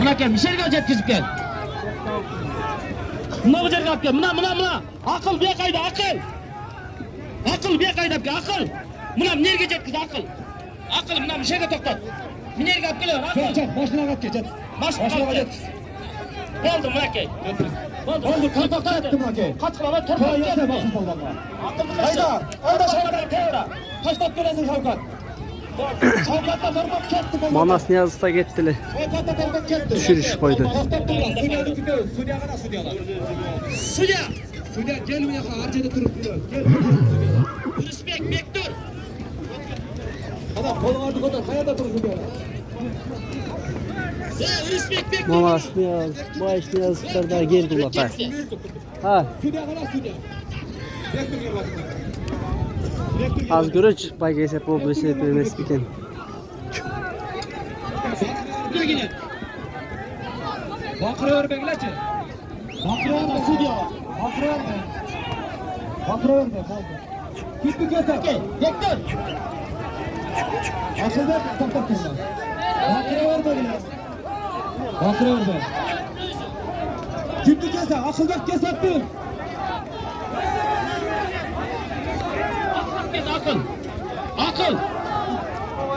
Buna gel, Mişer'e yetkizip gel. Buna bu cergap gel, buna. Akıl bir kayda, akıl. Akıl bir kayda gel, akıl. Buna nereye yetkiz, akıl. Akıl, buna Mişer'e toktat. Nereye gel, akıl. Çat, başına kalk geç. Başına kalk. Oldu buna gel. Oldu, torpakta etti buna gel. Kaç kala torpak Köye gel. yese basın kollarına. Hayda, Hayda Şavkat. Kaçtak göresin Şavkat. Şavkat'ta torpak ketti. Manas Niyazı'da gittiler. Şavkat'ta torpak ketti. Düşürüş koydu. Torpak durma. Sudya'nın gidiyoruz. Sudya kadar Sudya'lar. Sudya. Sudya gel bu yaka. Harcada durup duruyor. Gel. Yunus Bek dur. Adam kolun artık kadar. Hayada dur Sudya'lar. Yunus Bek dur. Manas Niyaz, Bayış Niyazı'da daha geri durmaklar. Ha, Sudya kadar Sudya. Bekle gel bakayım. az görüş Bay Gesep oldu Veseyip vermesi biken. Bakırıyor bekleçe. Bakırıyor da Sudya var. Bakırıyor da. Bakırıyor da. Git bir göster. Bekler. Akıl ver, tak kızlar. Bakırıyor da bile. Bakırıyor da. Git bir göster. Akıl ver, göster bir. Akıl.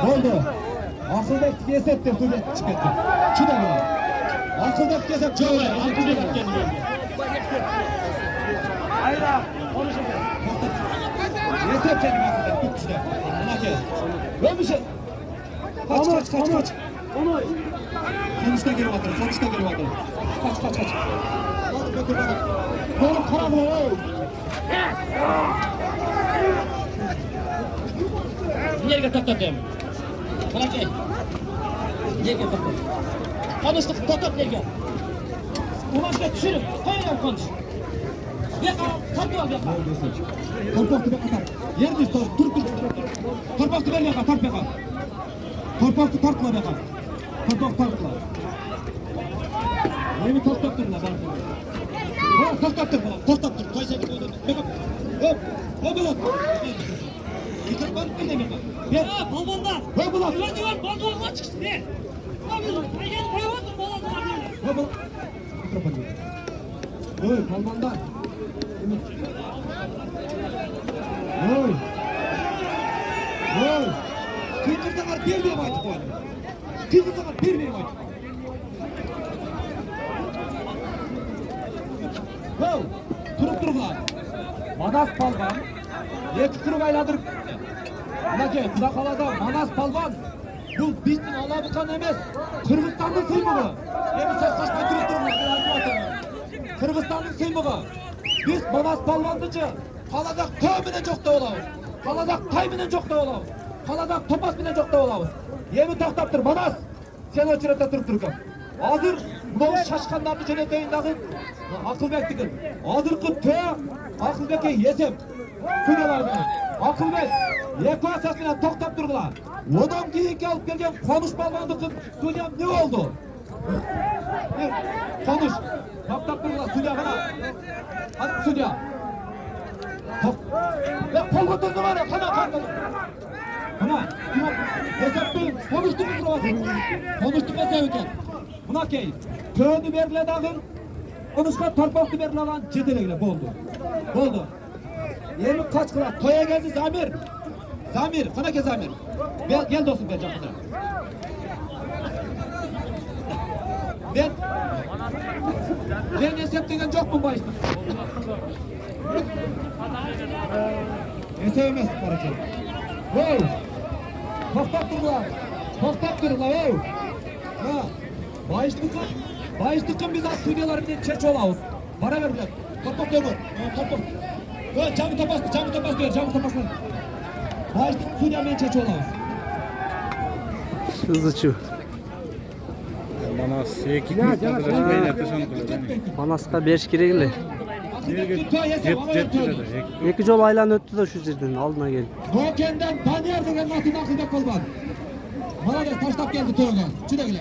Oldu. Akıl ver, göster de Sudya çıkarttı. Şu da var. Akıl ver, göster. Çok var. Akıl ver, göster. Hayda. Yeter kendine akıldan. Tut işte. Buna gel. Ver bir şey. Kaç. Onu Konuşta geri batırın. Kaç. Hadi götür bana. Oğlum karanlığı oğlum. Nereye toktatıyorum? Bana gel. Nereye toktat? Konuştuk, toktat nereye? Ulan şöyle düşürüm. Hayır konuş. Yaka, tatlı al yaka. Torpaktı be kadar. Yer düz dur. Torpaktı ver yaka, tart yaka. Torpaktı tartla yaka. Torpak tartla. Yemi torpaktır la bana. Torpaktır. Koysa git oğlum. Hop ulan. Yeter var bir demek. Ver. Balbonda. Hop ulan. Diyor, balbonda çıksın. Ne? Hop ulan. Mikrofon ver. Oy kalmandan. Oy. Kıncırda var bir miyim artık oyunu? Kıncırda var bir miyim artık? Wow. Durup lan. Manas Palvan. Yeki kırık ayladır. Nake, bırakalada Manas Palvan. Bu bizden Alabukan emez. Kırgızistan'ın sıyımığı. Yeni ses kaçma durup durun. Kırgızistan'ın sıyımığı. Biz Manas Palvanlıcı. Kalacak tövminen çok da olamız. Kalacak tayminen çok da olamız. Kalacak topas binen çok da olamız. Yemi taktaptır Manas. Sen o çırata durup dururken. Hazır bu şaşkanlarını çöneteyin dağın. Akıl bektikin. Hazır kıp töğe. Akıl beke yesem. Suydalar beni. Akıl bek. Yeko asasıyla toktap durdular. Odan giyinki alıp gelgen konuş balmandıkın. Sulyam ne oldu? Konuş. Toktap durdular. Sulya bana. Hadi Sulya. Ya kol götürdü var ya. Buna. Hesaplayın. Konuştuk mu durmadın? Konuştuk mu sevken? Buna key. Köyünü verile dağın. Konuşma torpaktı verile lan. Çeteleyle boldu. Yemi kaç kılar? Toya geldi Zamir. Sana ke Zamir. Gel dostum ben canına. Ben hesaplayın çok mu başladım? Ne sevmez hareket. Wow! Toktap durdular. Wow! Ha! Bayıştıkın biz Sudyalar bir çeç olağız. Para ver bilen. Topak yok. Topak. Camı tapas diyor. Bayıştıkın Sudya bir çeç olağız. hızlıçı. Manas Manaska 5 gireyle. İki yol aylan öttü de şu zirden aldına gel. Nokenden Danyar degen Natin akılda kolban. Bana gel taşlap geldi Toyga. Çüde gile.